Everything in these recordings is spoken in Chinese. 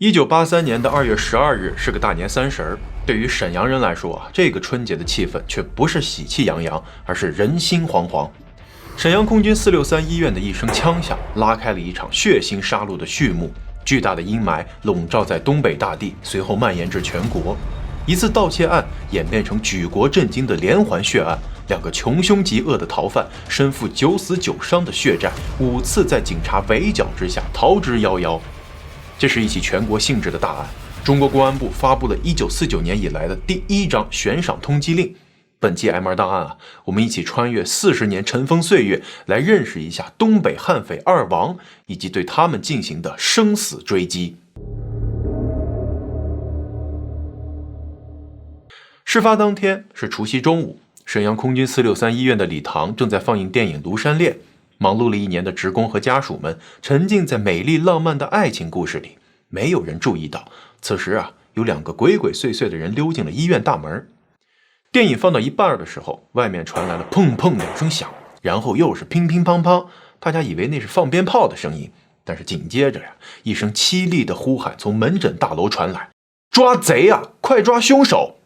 1983年的2月12日是个大年三十，对于沈阳人来说这个春节的气氛却不是喜气洋洋，而是人心惶惶。沈阳空军463医院的一声枪响，拉开了一场血腥杀戮的序幕。巨大的阴霾笼罩在东北大地，随后蔓延至全国。一次盗窃案演变成举国震惊的连环血案，两个穷凶极恶的逃犯身负9死9伤的血债，5次在警察围剿之下逃之夭夭。这是一起全国性质的大案，中国公安部发布了1949年以来的第1张悬赏通缉令。本期 M2档案我们一起穿越40年尘封岁月，来认识一下东北悍匪2王以及对他们进行的生死追击。事发当天是除夕中午，沈阳空军463医院的礼堂正在放映电影《庐山恋》。忙碌了一年的职工和家属们沉浸在美丽浪漫的爱情故事里，没有人注意到，此时有2个鬼鬼祟祟的人溜进了医院大门。电影放到一半的时候，外面传来了砰砰2声响，然后又是乒乒乓乓，大家以为那是放鞭炮的声音，但是紧接着一声凄厉的呼喊从门诊大楼传来：抓贼啊，快抓凶手！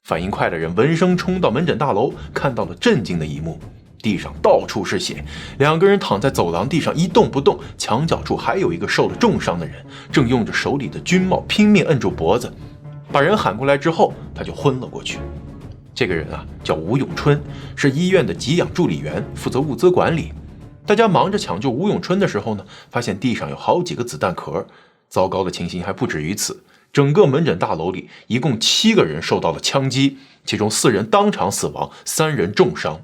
反应快的人闻声冲到门诊大楼，看到了震惊的一幕，地上到处是血，2个人躺在走廊地上一动不动，墙角处还有一个受了重伤的人，正用着手里的军帽拼命摁住脖子。把人喊过来之后，他就昏了过去。这个人叫吴永春，是医院的给养助理员，负责物资管理。大家忙着抢救吴永春的时候呢，发现地上有好几个子弹壳。糟糕的情形还不止于此，整个门诊大楼里一共7个人受到了枪击，其中4人当场死亡，3人重伤。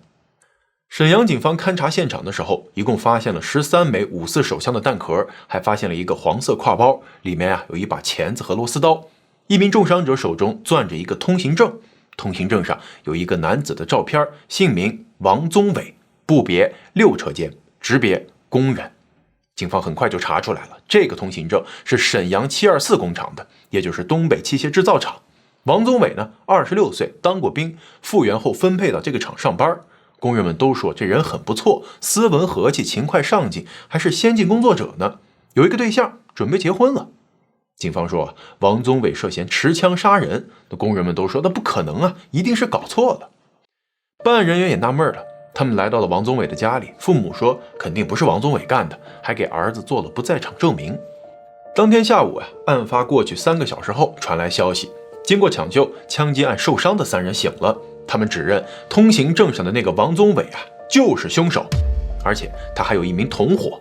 沈阳警方勘察现场的时候，一共发现了13枚5.4手枪的弹壳，还发现了一个黄色挎包，里面有一把钳子和螺丝刀。一名重伤者手中攥着一个通行证，通行证上有一个男子的照片，姓名王宗伟，部别6车间，职别工人。警方很快就查出来了，这个通行证是沈阳724工厂的，也就是东北器械制造厂。王宗伟呢，26岁，当过兵，复员后分配到这个厂上班。工人们都说这人很不错，斯文和气，勤快上进，还是先进工作者呢。有一个对象，准备结婚了。警方说王宗伟涉嫌持枪杀人，那工人们都说那不可能一定是搞错了。办案人员也纳闷了，他们来到了王宗伟的家里，父母说肯定不是王宗伟干的，还给儿子做了不在场证明。当天下午案发过去3个小时后传来消息，经过抢救，枪击案受伤的3人醒了。他们指认通行证上的那个王宗伟就是凶手，而且他还有一名同伙。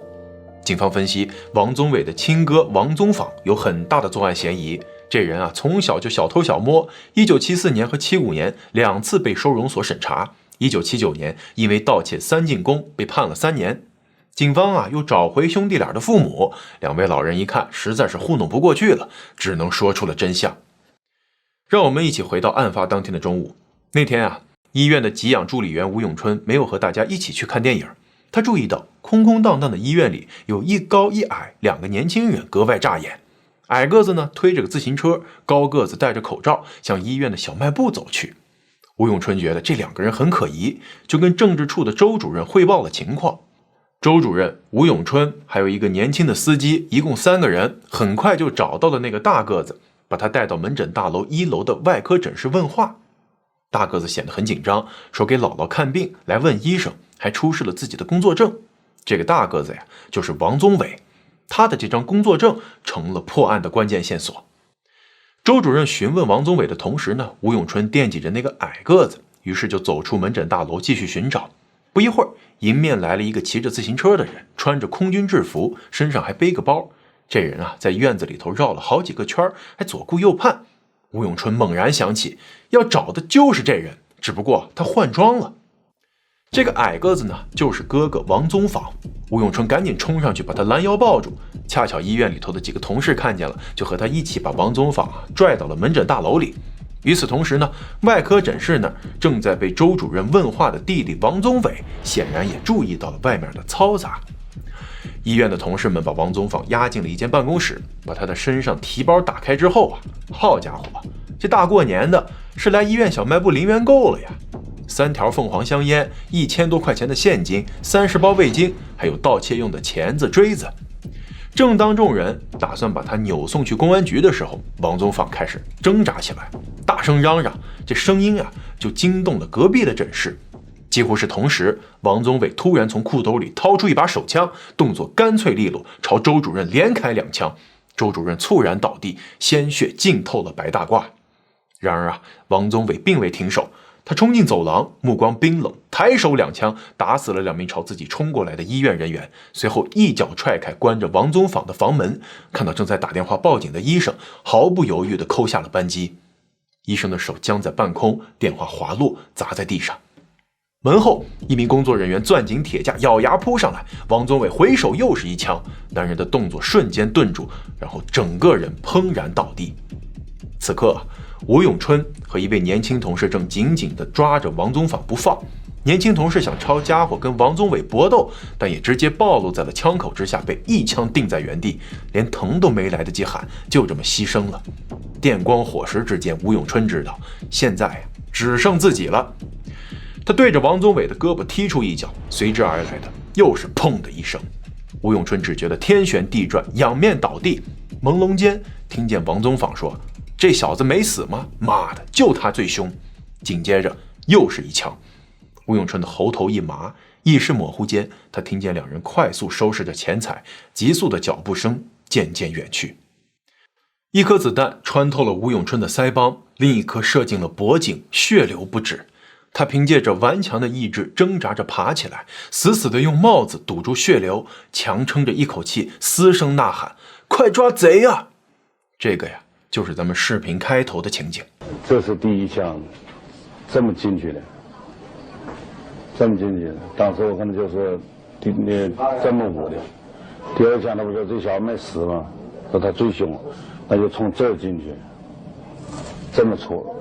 警方分析，王宗伟的亲哥王宗访有很大的作案嫌疑。这人从小就小偷小摸，1974年和75年2次被收容所审查，1979年因为盗窃3进宫被判了3年。警方又找回兄弟俩的父母，2位老人一看实在是糊弄不过去了，只能说出了真相。让我们一起回到案发当天的中午。那天医院的给养助理员吴永春没有和大家一起去看电影，他注意到空空荡荡的医院里有一高一矮2个年轻人格外扎眼。矮个子呢推着个自行车，高个子戴着口罩向医院的小卖部走去。吴永春觉得这2个人很可疑，就跟政治处的周主任汇报了情况。周主任、吴永春还有一个年轻的司机，一共3个人，很快就找到了那个大个子，把他带到门诊大楼1楼的外科诊室问话。大个子显得很紧张，说给姥姥看病，来问医生，还出示了自己的工作证。这个大个子就是王宗伟，他的这张工作证成了破案的关键线索。周主任询问王宗伟的同时呢，吴永春惦记着那个矮个子，于是就走出门诊大楼继续寻找。不一会儿，迎面来了一个骑着自行车的人，穿着空军制服，身上还背个包。这人在院子里头绕了好几个圈，还左顾右盼。吴永春猛然想起，要找的就是这人，只不过他换装了。这个矮个子呢，就是哥哥王宗访。吴永春赶紧冲上去把他拦腰抱住，恰巧医院里头的几个同事看见了，就和他一起把王宗访拽到了门诊大楼里。与此同时呢，外科诊室那儿正在被周主任问话的弟弟王宗伟，显然也注意到了外面的嘈杂。医院的同事们把王宗访押进了一间办公室，把他的身上提包打开之后好家伙，这大过年的是来医院小卖部零元购了呀！3条凤凰香烟，1000多块钱的现金，30包味精，还有盗窃用的钳子、锥子。正当众人打算把他扭送去公安局的时候，王宗坊开始挣扎起来，大声嚷嚷，这声音就惊动了隔壁的诊室。几乎是同时，王宗伟突然从裤兜里掏出一把手枪，动作干脆利落，朝周主任连开2枪。周主任猝然倒地，鲜血浸透了白大褂。然而王宗伟并未停手，他冲进走廊，目光冰冷，抬手2枪打死了2名朝自己冲过来的医院人员，随后一脚踹开关着王宗坊的房门，看到正在打电话报警的医生，毫不犹豫地扣下了扳机。医生的手僵在半空，电话滑落，砸在地上。门后，一名工作人员攥紧铁架，咬牙扑上来。王宗伟回手又是1枪，男人的动作瞬间顿住，然后整个人砰然倒地。此刻，吴永春和一位年轻同事正紧紧地抓着王宗坊不放。年轻同事想抄家伙跟王宗伟搏斗，但也直接暴露在了枪口之下，被1枪定在原地，连疼都没来得及喊，就这么牺牲了。电光火石之间，吴永春知道，现在只剩自己了。他对着王宗伟的胳膊踢出一脚，随之而来的又是砰的一声。吴永春只觉得天旋地转，仰面倒地。朦胧间听见王宗坊说：“这小子没死吗？妈的，就他最凶。”紧接着又是1枪。吴永春的喉头一麻，意识模糊间，他听见2人快速收拾着钱财，急速的脚步声渐渐远去。一颗子弹穿透了吴永春的腮帮，另一颗射进了脖颈，血流不止。他凭借着顽强的意志挣扎着爬起来，死死地用帽子堵住血流，强撑着一口气嘶声呐喊：“快抓贼啊！”这个就是咱们视频开头的情景。这是第1枪，这么进去的，当时我可能就是这么捂的。第2枪，那不说这小子没死吗？说他最凶，那就从这儿进去，这么戳。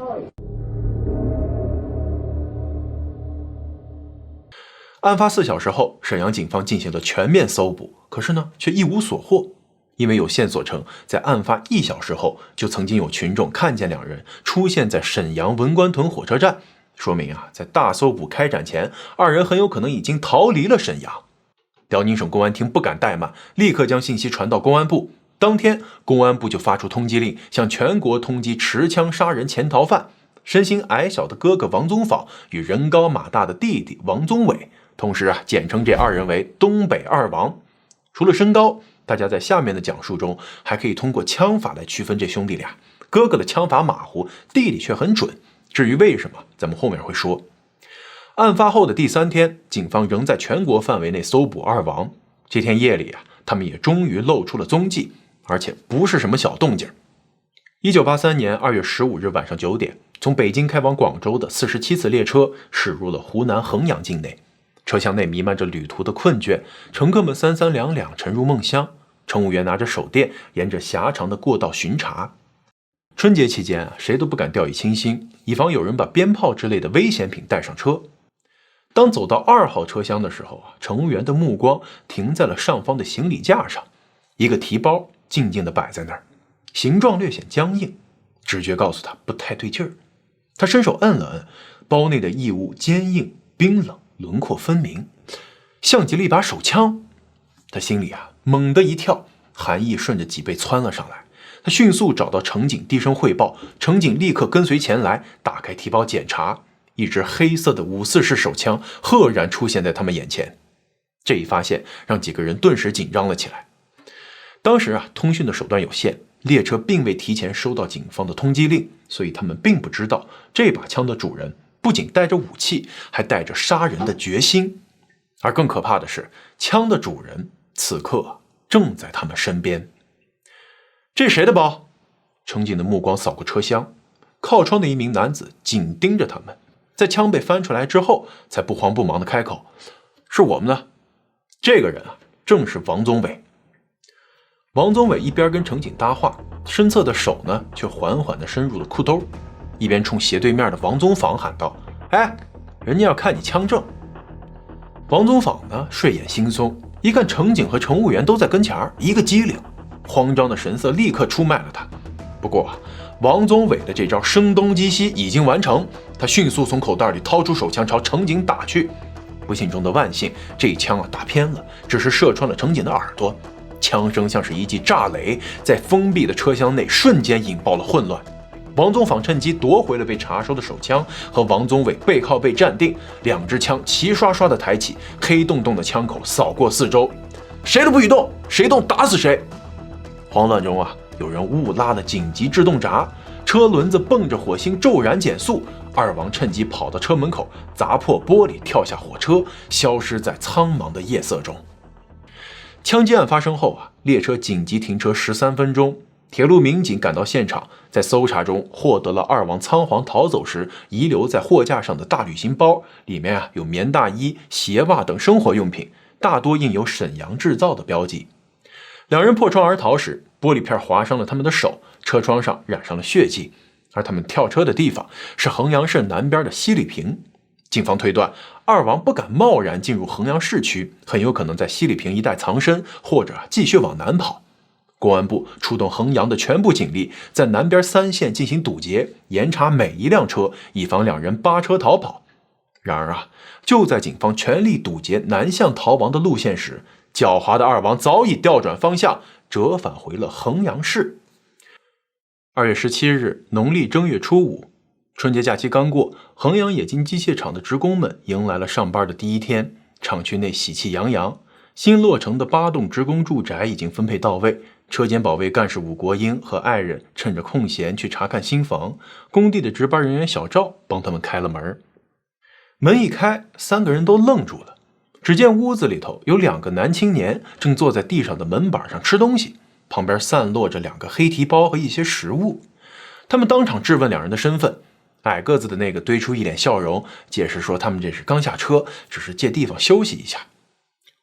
案发4小时后，沈阳警方进行了全面搜捕，可是却一无所获。因为有线索称，在案发1小时后，就曾经有群众看见2人出现在沈阳文官屯火车站，说明在大搜捕开展前，2人很有可能已经逃离了沈阳。辽宁省公安厅不敢怠慢，立刻将信息传到公安部。当天，公安部就发出通缉令，向全国通缉持枪杀人潜逃犯。身形矮小的哥哥王宗坊与人高马大的弟弟王宗伟，同时简称这2人为东北2王。除了身高，大家在下面的讲述中还可以通过枪法来区分这兄弟俩。哥哥的枪法马虎，弟弟却很准。至于为什么，咱们后面会说。案发后的第3天，警方仍在全国范围内搜捕2王。这天夜里他们也终于露出了踪迹，而且不是什么小动静。1983年2月15日晚上9点，从北京开往广州的47次列车驶入了湖南衡阳境内。车厢内弥漫着旅途的困倦，乘客们三三两两沉入梦乡。乘务员拿着手电，沿着狭长的过道巡查。春节期间谁都不敢掉以轻心，以防有人把鞭炮之类的危险品带上车。当走到2号车厢的时候乘务员的目光停在了上方的行李架上，一个提包静静地摆在那儿，形状略显僵硬，直觉告诉他不太对劲儿。他伸手摁了摁，包内的异物坚硬冰冷，轮廓分明，像极了一把手枪。他心里猛地一跳，寒意顺着脊背窜了上来。他迅速找到乘警，低声汇报。乘警立刻跟随前来，打开提包检查，一支黑色的5.4式手枪赫然出现在他们眼前。这一发现让几个人顿时紧张了起来。当时通讯的手段有限，列车并未提前收到警方的通缉令，所以他们并不知道这把枪的主人不仅带着武器，还带着杀人的决心。而更可怕的是，枪的主人此刻正在他们身边。这是谁的包？乘警的目光扫过车厢，靠窗的一名男子紧盯着他们，在枪被翻出来之后，才不慌不忙地开口：“是我们的。”这个人正是王宗伟。王宗伟一边跟乘警搭话，身侧的手却缓缓地伸入了裤兜，一边冲斜对面的王宗坊喊道：“哎，人家要看你枪证。”王宗坊睡眼惺忪，一看乘警和乘务员都在跟前，一个机灵，慌张的神色立刻出卖了他。不过王宗伟的这招声东击西已经完成，他迅速从口袋里掏出手枪朝乘警打去。不幸中的万幸，这一枪打偏了，只是射穿了乘警的耳朵。枪声像是一记炸雷，在封闭的车厢内瞬间引爆了混乱。王宗坊趁机夺回了被查收的手枪，和王宗伟背靠背站定，两支枪齐刷刷地抬起，黑洞洞的枪口扫过四周，谁都不许动，谁动打死谁。慌乱中有人误拉了紧急制动闸，车轮子蹦着火星骤然减速，二王趁机跑到车门口，砸破玻璃，跳下火车，消失在苍茫的夜色中。枪击案发生后列车紧急停车13分钟，铁路民警赶到现场，在搜查中获得了二王仓皇逃走时遗留在货架上的大旅行包，里面有棉大衣、鞋袜等生活用品，大多印有沈阳制造的标记。两人破窗而逃时，玻璃片划伤了他们的手，车窗上染上了血迹，而他们跳车的地方是衡阳市南边的西里坪。警方推断，二王不敢贸然进入衡阳市区，很有可能在西里坪一带藏身，或者继续往南跑。公安部出动衡阳的全部警力，在南边3线进行堵截，严查每一辆车，以防两人扒车逃跑。然而就在警方全力堵截南向逃亡的路线时，狡猾的二王早已调转方向，折返回了衡阳市。2月17日，农历正月初5，春节假期刚过，衡阳冶金机械厂的职工们迎来了上班的第一天，厂区内喜气洋洋。新落成的8栋职工住宅已经分配到位，车间保卫干事武国英和爱人趁着空闲去查看新房，工地的值班人员小赵帮他们开了门。门一开，3个人都愣住了。只见屋子里头有2个男青年正坐在地上的门板上吃东西，旁边散落着2个黑提包和一些食物。他们当场质问两人的身份，矮个子的那个堆出一脸笑容，解释说他们这是刚下车，只是借地方休息一下。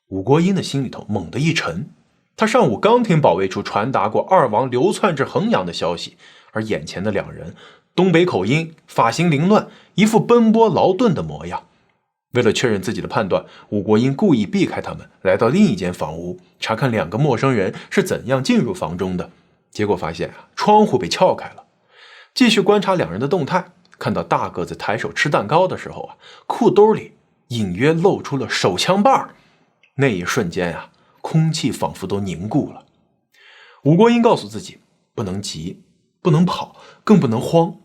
武国英的心里头猛地一沉，他上午刚听保卫处传达过二王流窜至衡阳的消息，而眼前的两人东北口音，发型凌乱，一副奔波劳顿的模样。为了确认自己的判断，武国英故意避开他们，来到另一间房屋，查看2个陌生人是怎样进入房中的。结果发现窗户被撬开了。继续观察两人的动态，看到大个子抬手吃蛋糕的时候裤兜里隐约露出了手枪把。那一瞬间空气仿佛都凝固了。武国英告诉自己，不能急，不能跑，更不能慌。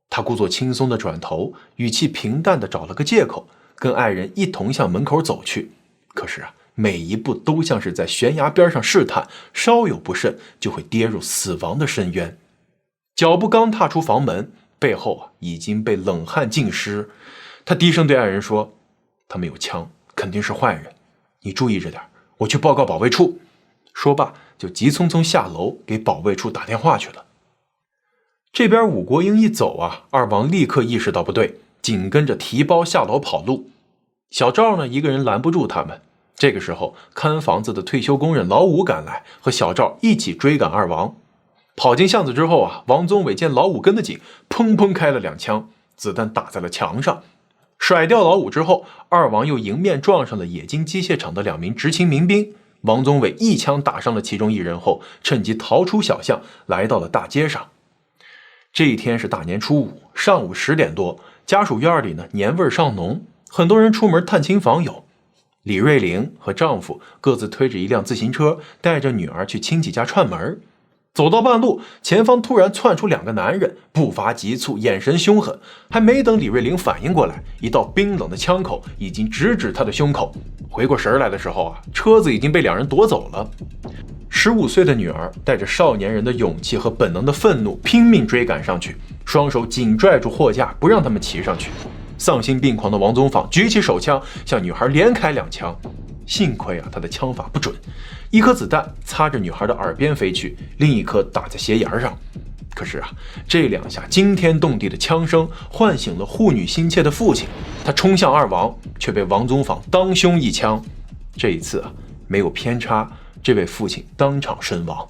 他故作轻松地转头，语气平淡地找了个借口，跟爱人一同向门口走去。可是每一步都像是在悬崖边上试探，稍有不慎就会跌入死亡的深渊。脚步刚踏出房门，背后已经被冷汗浸湿。他低声对爱人说，他们有枪，肯定是坏人，你注意着点，我去报告保卫处。说罢就急匆匆下楼给保卫处打电话去了。这边武国英一走二王立刻意识到不对，紧跟着提包下楼跑路。小赵呢，一个人拦不住他们。这个时候看房子的退休工人老五赶来，和小赵一起追赶二王。跑进巷子之后王宗伟见老五跟得紧，砰砰开了2枪，子弹打在了墙上。甩掉老五之后，二王又迎面撞上了冶金机械厂的2名执勤民兵。王宗伟一枪打伤了其中1人后，趁机逃出小巷，来到了大街上。这一天是大年初5，上午10点多，家属院里呢年味尚浓，很多人出门探亲访友。李瑞玲和丈夫各自推着一辆自行车，带着女儿去亲戚家串门。走到半路，前方突然窜出2个男人，步伐急促，眼神凶狠。还没等李瑞玲反应过来，一道冰冷的枪口已经直指她的胸口。回过神来的时候车子已经被2人夺走了。15岁的女儿带着少年人的勇气和本能的愤怒，拼命追赶上去，双手紧拽住货架，不让他们骑上去。丧心病狂的王宗坊举起手枪，向女孩连开2枪。幸亏他的枪法不准，一颗子弹擦着女孩的耳边飞去，另一颗打在鞋沿上。可是这2下惊天动地的枪声唤醒了护女心切的父亲，他冲向二王，却被王宗坊当胸一枪。这一次没有偏差，这位父亲当场身亡。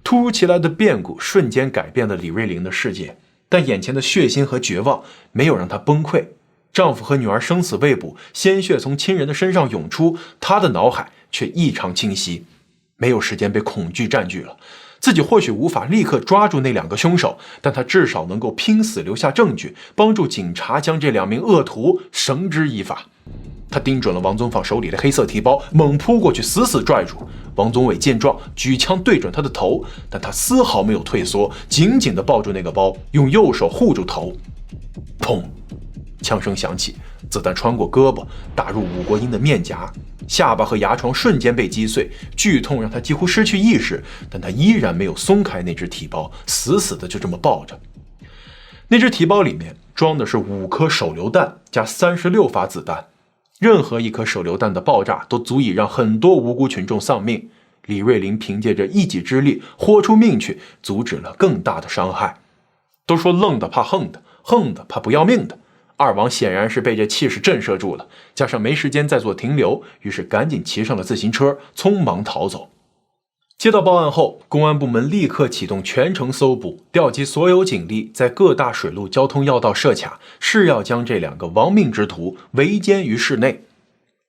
突如其来的变故瞬间改变了李瑞玲的世界，但眼前的血腥和绝望没有让她崩溃。丈夫和女儿生死未卜，鲜血从亲人的身上涌出，她的脑海却异常清晰，没有时间被恐惧占据了。自己或许无法立刻抓住那2个凶手，但他至少能够拼死留下证据，帮助警察将这2名恶徒绳之以法。他盯准了王宗坊手里的黑色提包，猛扑过去，死死拽住。王宗伟见状，举枪对准他的头，但他丝毫没有退缩，紧紧地抱住那个包，用右手护住头。砰！枪声响起，子弹穿过胳膊，打入武国英的面颊，下巴和牙床瞬间被击碎，剧痛让他几乎失去意识，但他依然没有松开那只提包，死死的就这么抱着。那只提包里面装的是5颗手榴弹加36发子弹，任何一颗手榴弹的爆炸都足以让很多无辜群众丧命。李瑞麟凭借着一己之力豁出命去，阻止了更大的伤害。都说愣的怕横的，横的怕不要命的。二王显然是被这气势震慑住了，加上没时间再做停留，于是赶紧骑上了自行车，匆忙逃走。接到报案后，公安部门立刻启动全城搜捕，调集所有警力，在各大水路交通要道设卡，誓要将这2个亡命之徒围歼于室内。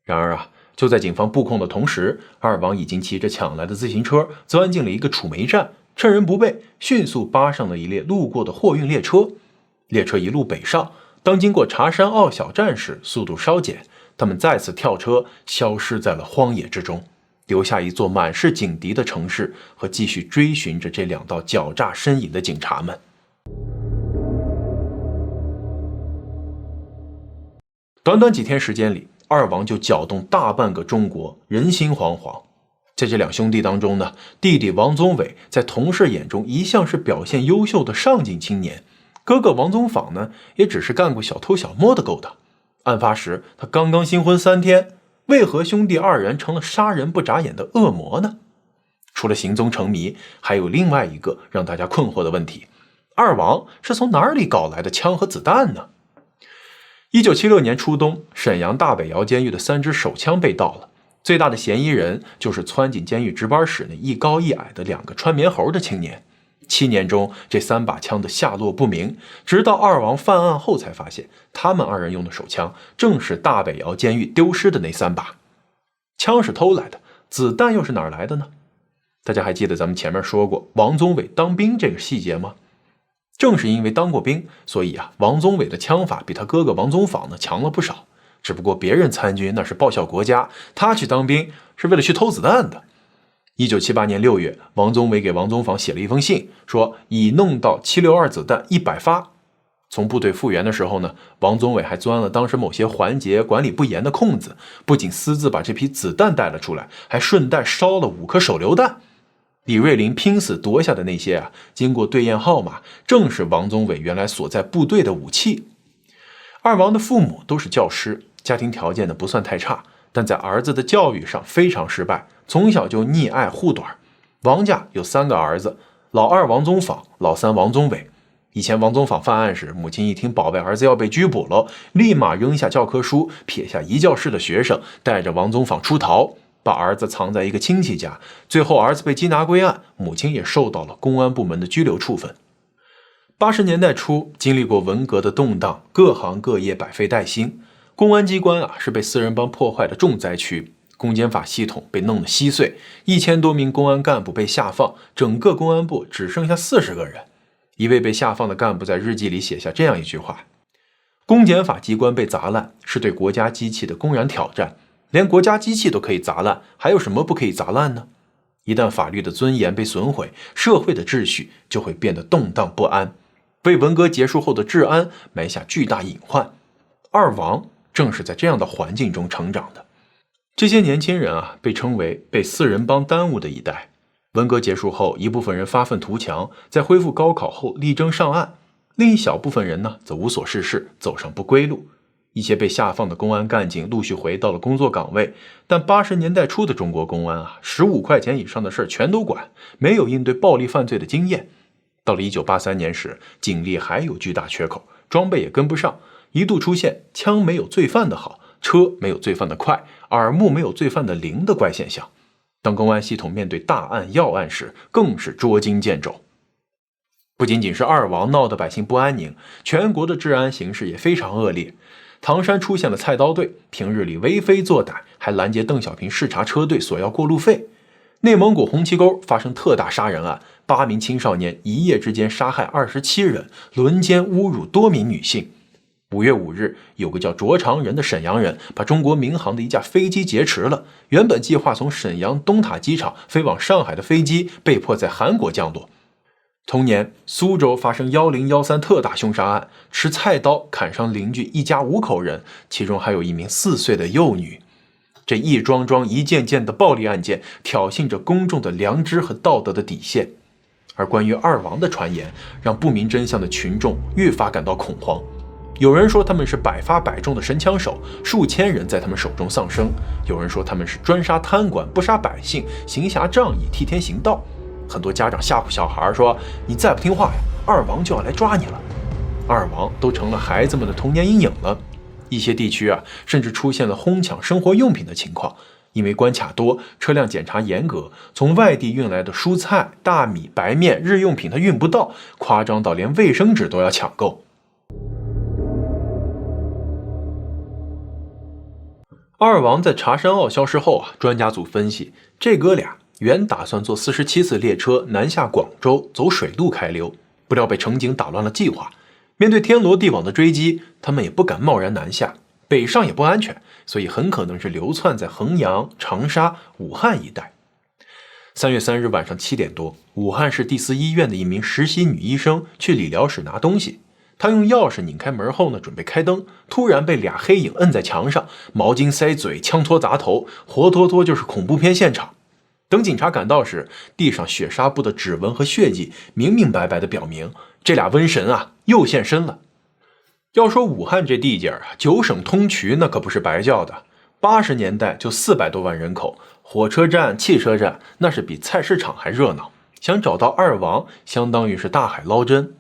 然而就在警方布控的同时，二王已经骑着抢来的自行车钻进了一个储煤站，趁人不备，迅速扒上了一列路过的货运列车。列车一路北上，当经过茶山坳小站时，速度稍减，他们再次跳车，消失在了荒野之中，留下一座满是警笛的城市和继续追寻着这2道狡诈身影的警察们。短短几天时间里，二王就搅动大半个中国，人心惶惶。在这2兄弟当中呢，弟弟王宗伟在同事眼中一向是表现优秀的上进青年，哥哥王宗坊呢，也只是干过小偷小摸的勾当。案发时他刚刚新婚3天，为何兄弟2人成了杀人不眨眼的恶魔呢？除了行踪成谜，还有另外一个让大家困惑的问题：二王是从哪里搞来的枪和子弹呢？1976年初冬，沈阳大北窑监狱的3支手枪被盗了，最大的嫌疑人就是窜进监狱值班室那一高一矮的2个穿棉猴的青年。7年中，这3把枪的下落不明，直到二王犯案后才发现，他们2人用的手枪正是大北窑监狱丢失的那3把。枪是偷来的，子弹又是哪儿来的呢？大家还记得咱们前面说过王宗伟当兵这个细节吗？正是因为当过兵，所以王宗伟的枪法比他哥哥王宗坊呢强了不少。只不过别人参军那是报效国家，他去当兵是为了去偷子弹的。1978年6月，王宗伟给王宗坊写了一封信，说已弄到762子弹100发。从部队复员的时候呢，王宗伟还钻了当时某些环节管理不严的空子，不仅私自把这批子弹带了出来，还顺带烧了5颗手榴弹。李瑞麟拼死夺下的那些经过对验号码，正是王宗伟原来所在部队的武器。二王的父母都是教师，家庭条件呢不算太差，但在儿子的教育上非常失败，从小就溺爱护短。王家有3个儿子，老2王宗坊，老3王宗伟。以前王宗坊犯案时，母亲一听宝贝儿子要被拘捕了，立马扔下教科书，撇下一教室的学生，带着王宗坊出逃，把儿子藏在一个亲戚家，最后儿子被缉拿归案，母亲也受到了公安部门的拘留处分。80年代初，经历过文革的动荡，各行各业百废待兴，公安机关是被4人帮破坏的重灾区，公检法系统被弄得稀碎，1000多名公安干部被下放，整个公安部只剩下40个人。一位被下放的干部在日记里写下这样一句话：公检法机关被砸烂，是对国家机器的公然挑战，连国家机器都可以砸烂，还有什么不可以砸烂呢？一旦法律的尊严被损毁，社会的秩序就会变得动荡不安，为文革结束后的治安埋下巨大隐患。二王正是在这样的环境中成长的。这些年轻人被称为被4人帮耽误的一代。文革结束后，一部分人发愤图强，在恢复高考后力争上岸，另一小部分人呢则无所事事，走上不归路。一些被下放的公安干警陆续回到了工作岗位，但80年代初的中国公安15块钱以上的事儿全都管，没有应对暴力犯罪的经验。到了1983年时，警力还有巨大缺口，装备也跟不上，一度出现枪没有罪犯的好，车没有罪犯的快，耳目没有罪犯的灵的怪现象。当公安系统面对大案要案时，更是捉襟见肘。不仅仅是二王闹得百姓不安宁，全国的治安形势也非常恶劣。唐山出现了菜刀队，平日里为非作歹，还拦截邓小平视察车队索要过路费。内蒙古红旗沟发生特大杀人案，8名青少年一夜之间杀害27人，轮奸侮辱多名女性。5月5日，有个叫卓长仁的沈阳人把中国民航的一架飞机劫持了。原本计划从沈阳东塔机场飞往上海的飞机被迫在韩国降落。同年，苏州发生1013特大凶杀案，持菜刀砍伤邻居一家5口人，其中还有1名4岁的幼女。这一桩桩一件件的暴力案件，挑衅着公众的良知和道德的底线。而关于二王的传言，让不明真相的群众愈发感到恐慌。有人说他们是百发百中的神枪手，数千人在他们手中丧生；有人说他们是专杀贪官，不杀百姓，行侠仗义，替天行道。很多家长吓唬小孩说：“你再不听话呀，二王就要来抓你了。”二王都成了孩子们的童年阴影了。一些地区甚至出现了哄抢生活用品的情况，因为关卡多，车辆检查严格，从外地运来的蔬菜、大米、白面、日用品它运不到，夸张到连卫生纸都要抢购。二王在茶山坳消失后专家组分析，这哥俩原打算坐47次列车南下广州，走水路开溜，不料被乘警打乱了计划。面对天罗地网的追击，他们也不敢贸然南下，北上也不安全，所以很可能是流窜在衡阳、长沙、武汉一带。3月3日晚上7点多，武汉市第4医院的一名实习女医生去理疗室拿东西，她用钥匙拧开门后准备开灯，突然被俩黑影摁在墙上，毛巾塞嘴，枪托砸头，活脱脱就是恐怖片现场。等警察赶到时，地上血纱布的指纹和血迹明明白白地表明，这俩瘟神又现身了。要说武汉这地界9省通衢那可不是白叫的。80年代就400多万人口，火车站、汽车站那是比菜市场还热闹。想找到二王，相当于是大海捞针。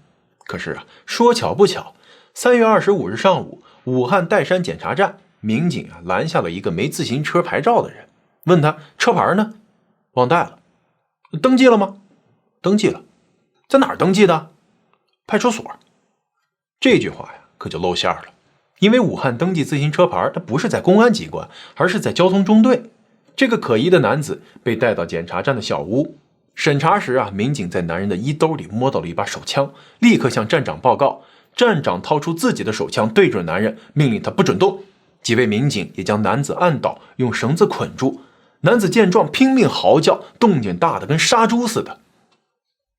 可是说巧不巧，3月25日上午，武汉岱山检查站，民警拦下了一个没自行车牌照的人，问他车牌呢？忘带了。登记了吗？登记了。在哪儿登记的？派出所。这句话可就露馅了，因为武汉登记自行车牌，它不是在公安机关，而是在交通中队。这个可疑的男子被带到检查站的小屋，审查时民警在男人的衣兜里摸到了一把手枪，立刻向站长报告。站长掏出自己的手枪对准男人，命令他不准动。几位民警也将男子按倒，用绳子捆住。男子见状拼命嚎叫，动静大得跟杀猪似的。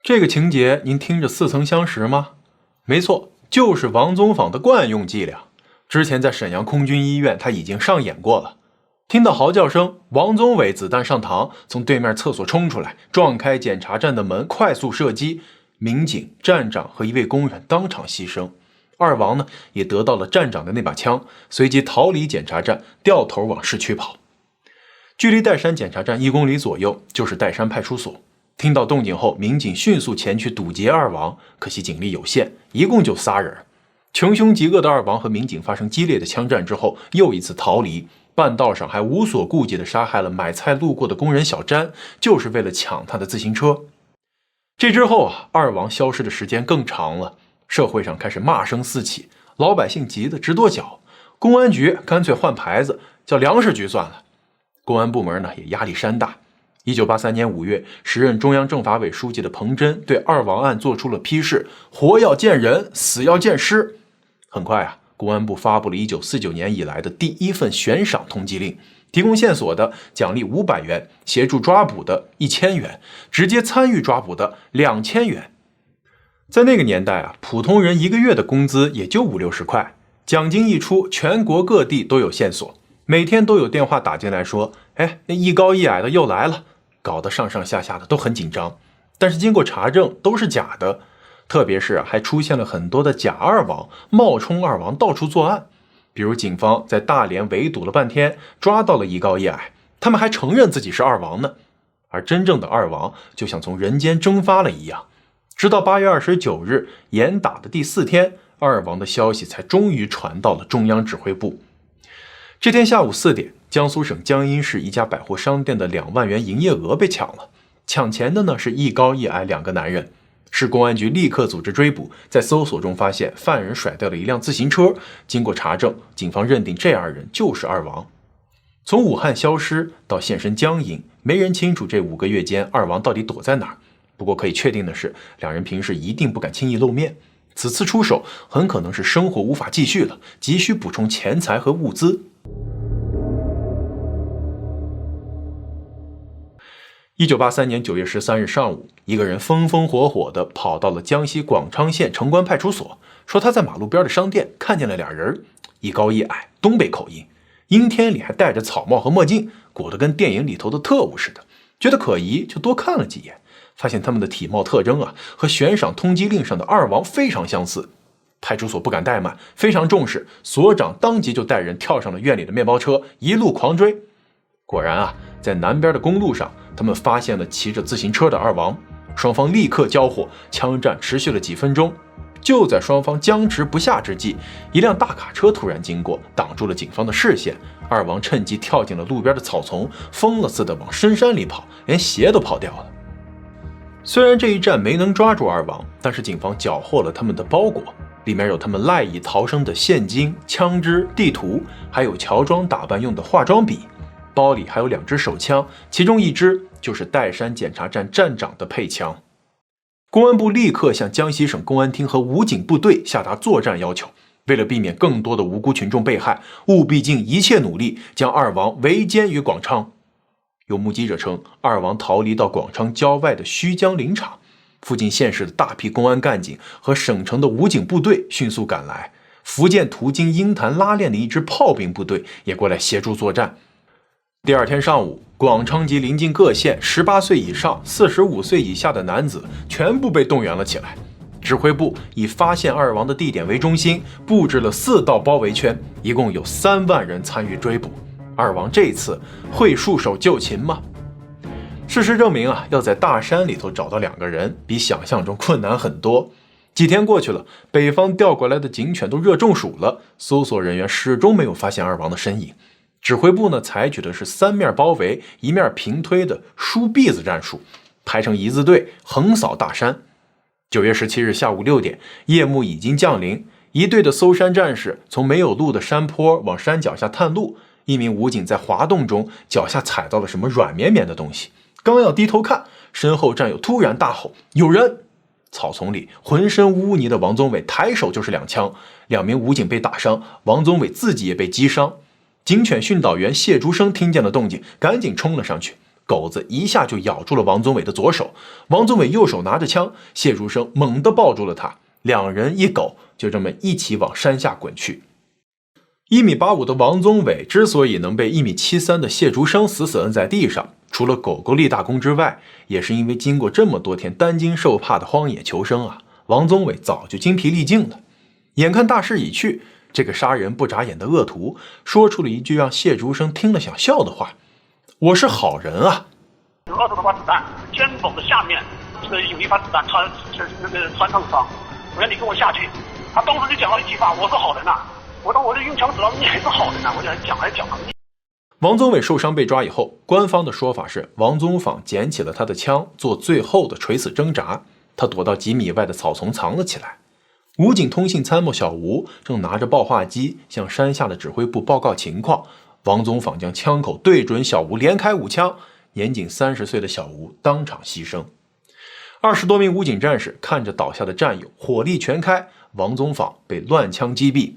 这个情节您听着似曾相识吗？没错，就是王宗坊的惯用伎俩。之前在沈阳空军医院他已经上演过了。听到嚎叫声，王宗伟子弹上膛，从对面厕所冲出来，撞开检查站的门，快速射击。民警、站长和一位工人当场牺牲。二王也得到了站长的那把枪，随即逃离检查站，掉头往市区跑。距离岱山检查站1公里左右就是岱山派出所。听到动静后，民警迅速前去堵截二王，可惜警力有限，一共就3人。穷凶极恶的二王和民警发生激烈的枪战之后，又一次逃离，半道上还无所顾忌地杀害了买菜路过的工人小詹，就是为了抢他的自行车。这之后二王消失的时间更长了，社会上开始骂声四起，老百姓急得直跺脚。公安局干脆换牌子，叫粮食局算了。公安部门也压力山大。1983年5月，时任中央政法委书记的彭真对二王案做出了批示：活要见人，死要见尸。很快公安部发布了1949年以来的第一份悬赏通缉令，提供线索的奖励500元，协助抓捕的1000元，直接参与抓捕的2000元。在那个年代普通人1个月的工资也就50-60块，奖金一出，全国各地都有线索，每天都有电话打进来说，那一高一矮的又来了，搞得上上下下的都很紧张。但是经过查证都是假的，特别是还出现了很多的假二王，冒充二王到处作案。比如警方在大连围堵了半天，抓到了一高一矮，他们还承认自己是二王呢。而真正的二王就像从人间蒸发了一样。直到8月29日严打的第4天，二王的消息才终于传到了中央指挥部。这天下午4点，江苏省江阴市一家百货商店的2万元营业额被抢了，抢钱的是一高一矮2个男人。市公安局立刻组织追捕，在搜索中发现犯人甩掉了一辆自行车，经过查证，警方认定这2人就是二王。从武汉消失到现身江阴，没人清楚这5个月间二王到底躲在哪儿。不过可以确定的是，两人平时一定不敢轻易露面。此次出手很可能是生活无法继续了，急需补充钱财和物资。1983年9月13日上午，一个人风风火火地跑到了江西广昌县城关派出所，说他在马路边的商店看见了俩人，一高一矮，东北口音，阴天里还戴着草帽和墨镜，裹得跟电影里头的特务似的。觉得可疑，就多看了几眼，发现他们的体貌特征和悬赏通缉令上的二王非常相似。派出所不敢怠慢，非常重视，所长当即就带人跳上了院里的面包车，一路狂追。果然在南边的公路上，他们发现了骑着自行车的二王，双方立刻交火，枪战持续了几分钟。就在双方僵持不下之际，一辆大卡车突然经过，挡住了警方的视线。二王趁机跳进了路边的草丛，疯了似的往深山里跑，连鞋都跑掉了。虽然这一战没能抓住二王，但是警方缴获了他们的包裹，里面有他们赖以逃生的现金、枪支、地图，还有乔装打扮用的化妆笔。包里还有2支手枪，其中1支就是岱山检查站站长的配枪。公安部立刻向江西省公安厅和武警部队下达作战要求，为了避免更多的无辜群众被害，务必尽一切努力将二王围歼于广昌。有目击者称，二王逃离到广昌郊外的胥江林场，附近县市的大批公安干警和省城的武警部队迅速赶来，福建途经鹰潭拉练的一支炮兵部队也过来协助作战。第二天上午，广昌及邻近各县18岁以上、45岁以下的男子全部被动员了起来。指挥部以发现二王的地点为中心，布置了4道包围圈，一共有3万人参与追捕。二王这次会束手就擒吗？事实证明要在大山里头找到2个人，比想象中困难很多。几天过去了，北方调过来的警犬都热中暑了，搜索人员始终没有发现二王的身影。指挥部采取的是3面包围、1面平推的梳篦子战术，排成一字队横扫大山。9月17日下午6点，夜幕已经降临，一队的搜山战士从没有路的山坡往山脚下探路。一名武警在滑动中脚下踩到了什么软绵绵的东西，刚要低头看，身后战友突然大吼：“有人！”草丛里浑身污泥的王宗伟抬手就是2枪，2名武警被打伤，王宗伟自己也被击伤。警犬训导员谢竹生听见了动静，赶紧冲了上去，狗子一下就咬住了王宗伟的左手，王宗伟右手拿着枪，谢竹生猛地抱住了他，2人一狗就这么一起往山下滚去。1.85米的王宗伟之所以能被1.73米的谢竹生死死摁在地上，除了狗狗立大功之外，也是因为经过这么多天担惊受怕的荒野求生王宗伟早就精疲力尽了。眼看大势已去，这个杀人不眨眼的恶徒说出了一句让谢竹生听了想笑的话：“我是好人啊。”20多发子弹，肩膀的下面有一发子弹穿烫伤，我让你跟我下去。他当时就讲了一句话：“我是好人呐。”我当我这用枪指到你还是好人呐，我就讲来讲。王宗伟受伤被抓以后，官方的说法是王宗坊捡起了他的枪，做最后的垂死挣扎。他躲到几米外的草丛藏了起来。武警通信参谋小吴正拿着报话机向山下的指挥部报告情况。王宗坊将枪口对准小吴，连开5枪，年仅30岁的小吴当场牺牲。20多名武警战士看着倒下的战友，火力全开，王宗坊被乱枪击毙。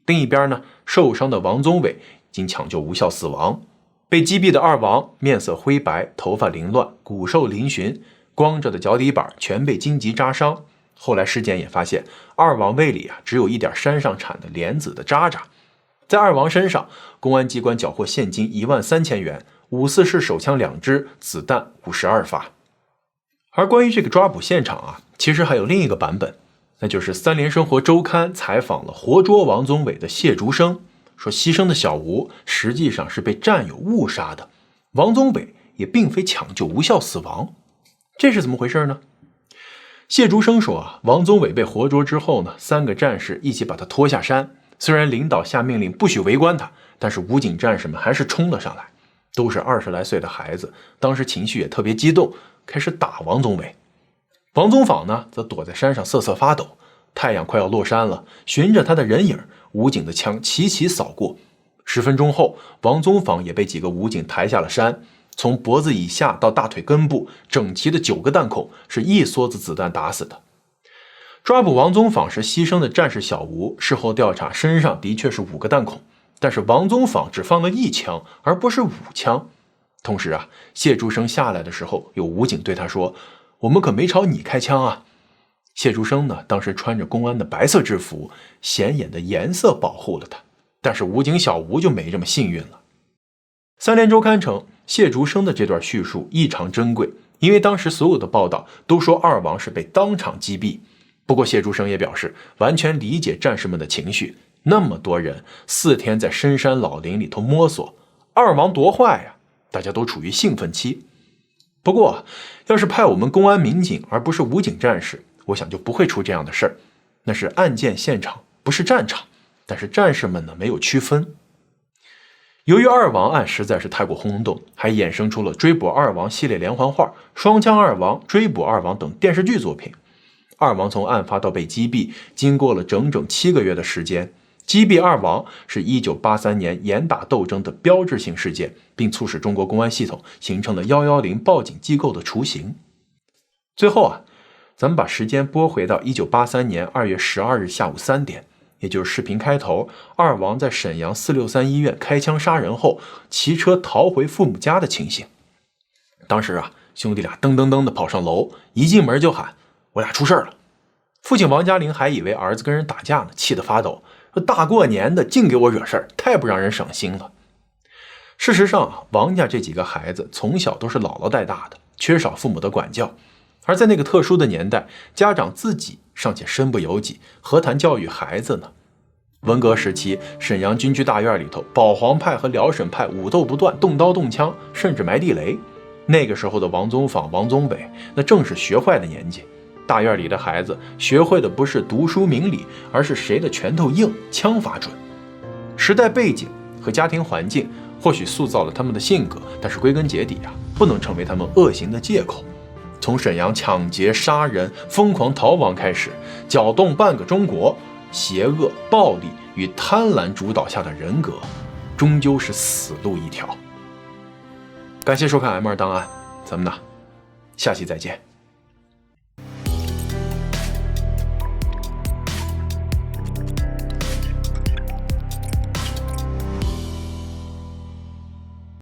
另一边呢，受伤的王宗伟经抢救无效死亡。被击毙的二王面色灰白，头发凌乱，骨瘦嶙峋，光着的脚底板全被荆棘扎伤。后来尸检也发现，二王胃里只有一点山上产的莲子的渣渣。在二王身上，公安机关缴获现金13000元，5.4式手枪2支，子弹52发。而关于这个抓捕现场其实还有另一个版本，那就是三联生活周刊采访了活捉王宗伟的谢竹生，说牺牲的小吴实际上是被战友误杀的，王宗伟也并非抢救无效死亡。这是怎么回事呢？谢竹生说王宗伟被活捉之后呢，3个战士一起把他拖下山，虽然领导下命令不许围观他，但是武警战士们还是冲了上来，都是20来岁的孩子，当时情绪也特别激动，开始打王宗伟。王宗坊呢则躲在山上瑟瑟发抖，太阳快要落山了，循着他的人影，武警的枪齐齐扫过。10分钟后，王宗坊也被几个武警抬下了山，从脖子以下到大腿根部整齐的9个弹孔，是一梭子子弹打死的。抓捕王宗坊时牺牲的战士小吴，事后调查身上的确是5个弹孔，但是王宗坊只放了1枪，而不是5枪。同时啊，谢竹生下来的时候，有武警对他说：“我们可没朝你开枪啊。”谢竹生呢，当时穿着公安的白色制服，显眼的颜色保护了他，但是武警小吴就没这么幸运了。三联周刊称，谢竹生的这段叙述异常珍贵，因为当时所有的报道都说二王是被当场击毙。不过谢竹生也表示，完全理解战士们的情绪，那么多人4天在深山老林里头摸索，二王多坏呀，大家都处于兴奋期。不过要是派我们公安民警而不是武警战士，我想就不会出这样的事儿。那是案件现场，不是战场，但是战士们呢没有区分。由于二王案实在是太过轰动，还衍生出了追捕二王系列连环画、双枪二王、追捕二王等电视剧作品。二王从案发到被击毙，经过了整整7个月的时间。击毙二王是1983年严打斗争的标志性事件，并促使中国公安系统形成了110报警机构的雏形。最后啊，咱们把时间拨回到1983年2月12日下午3点，也就是视频开头，二王在沈阳463医院开枪杀人后，骑车逃回父母家的情形。当时啊，兄弟俩噔噔噔的跑上楼，一进门就喊：“我俩出事了！”父亲王家林还以为儿子跟人打架呢，气得发抖，说：“大过年的净给我惹事儿，太不让人省心了。”事实上啊，王家这几个孩子从小都是姥姥带大的，缺少父母的管教。而在那个特殊的年代，家长自己尚且身不由己，何谈教育孩子呢？文革时期，沈阳军区大院里头，保皇派和辽沈派武斗不断，动刀动枪，甚至埋地雷。那个时候的王宗坊、王宗北，那正是学坏的年纪。大院里的孩子学会的不是读书明理，而是谁的拳头硬，枪法准。时代背景和家庭环境或许塑造了他们的性格，但是归根结底啊，不能成为他们恶行的借口。从沈阳抢劫、杀人、疯狂逃亡开始，搅动半个中国，邪恶、暴力与贪婪主导下的人格，终究是死路一条。感谢收看 M2 档案，咱们呢，下期再见。